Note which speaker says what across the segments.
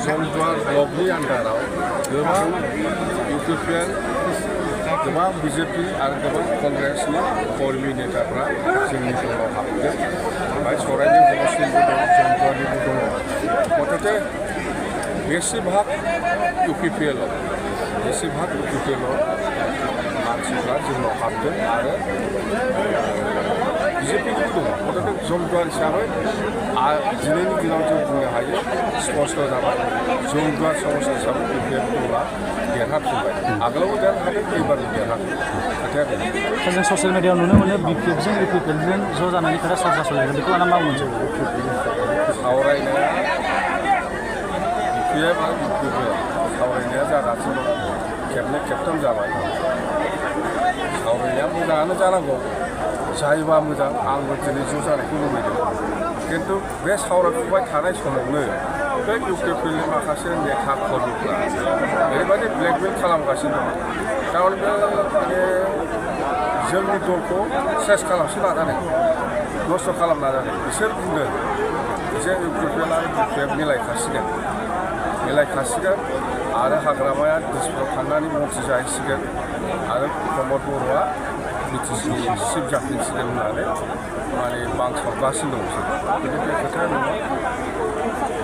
Speaker 1: जमदुवार ब्लकनि आन्दाराव गोबां इउपिपिएल गोबां बिजेपि आरो गोबां कंग्रेसनि कर्मि नेताफ्रा जोंनि दलाव हाबदों ओमफ्राय सराइनि मुस्लिमबो दं जमदुवारनिबो दङ मथथे बेसेभाग इउपिपिएल मानसिफ्रा जोंनाव हाबदों आरो बिजेपिनिबो दङ मथथे जमदुवार हिसाबै दिनैनि दिनाव जों बुंनो हायो स्पष्ट जाबाय जमदुवार समाज हिसाबै इउपिपिएल दला देरहाफिनबाय आगोलावबो देरहादों एबारबो देरहादों खोथाया बेनो
Speaker 2: जों ससियेल मिडियायाव नुनो मोनो बिपिएफजों इउपिपिएलजों ज' जानायनि खोथा चर्चा सोलिदों बेखौ लाना मा मोनसे
Speaker 1: सावरायनाया बिपिएफ आरो इउपिपिएल सावरायनाया जागासिनो दं खेबनै खेबथाम जाबाय सावरायनाया मोजाङानो जानांगौ जायोबा मोजां आंबो दिनै ज' जानायखौ लुबैदों खिन्थु बे सावरायफुबाय थानाय समावनो बे इउपिपिएलनि माखासे नेता कर्मिफ्रा ओरैबायदि ब्लेकमेल खालामगासिनो दं थारमाने बे माने जोंनि दलखौ सेस खालामसो नाजादों नस्थ' खालामनो नाजादों बिसोर बुंदों जे इउपिपिएल आरो बिपिएफ मिलायखासिगोन आरो हाग्रामाया डिसप्लेआव थांनानै मन्थ्रि जाहैसिगोन आरो प्रमद बर'आ बिटिसिनि चिफ जाफिनसिगोन होननानै माने बांसावगासिनो दं खिन्थु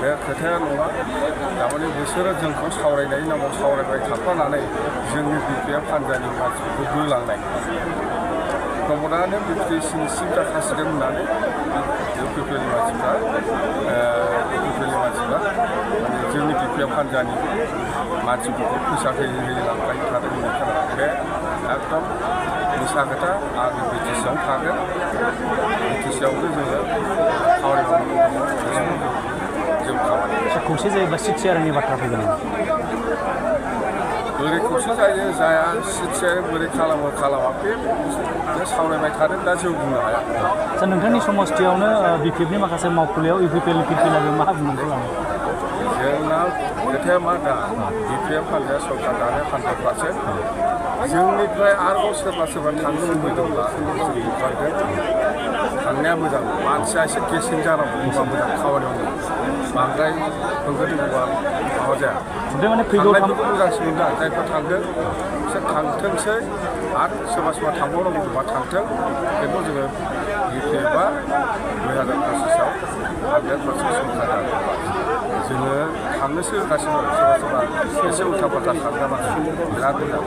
Speaker 1: बे खोथाया नङा थारमाने बिसोरो जोंखौ सावरायनायनि नामाव सावरायबाय थाफानानै जोंनि बिपिएफ हान्जानि मानसिफोरखौ बोलांनाय प्रमदानो बिटिसिनि चिफ जाखासिगोन होननानै इउपिपिएलनि मानसिफ्रा माने जोंनि बिपिएफ हान्जानि मानसिफोरखौ फैसा होयै लांबाय थादों होननाय खोनादों बे एकदम मिसा खोथा आरो बिटिसिआवनो थागोन बिटिसिआवनो जोङो खामानि मावनांगौ दङ जों खामानि
Speaker 2: खौसे जायोब्ला सिट शेयारिंनि बाथ्रा फैगोन
Speaker 1: बोरै खौसे जायो जाया सिट शेयारिं बोरै खालामा बे सावरायबाय थादों दा जों बुंनो हाया
Speaker 2: नोंथांनि समस्थियावनो बिपिएफनि माखासे मावखुलियाव इउपिपिएलनि फिरफिलाबो मा बुंनांगौ लाङो
Speaker 1: जोंना खोथाया मा दा बिपिएफ हान्जाया सरकार दानाय हान्जाफ्रासो जोंनिफ्राय आरोबाव सोरबा थांनो लुबैदोंब्ला थांनाया मोजां मानसिया एसे गेसें जानांगौ होनबा मोजां खामानि मावनो बांद्राय होंगो दोंगोआ माबा जाया थांनायफोरखौ मोजांसिन मोनदों जायफोर थांदों बिसोर थांथोंसै आरो सोरबा थांबावनांगौबा थांथों खिन्थु जोङो बिपिएफआ 2025आव 100% सरकार जोङो थांनोसो होगासिनो सोरबा एसे उल्था फाल्था थांग्रा मानसि बिराद मोजां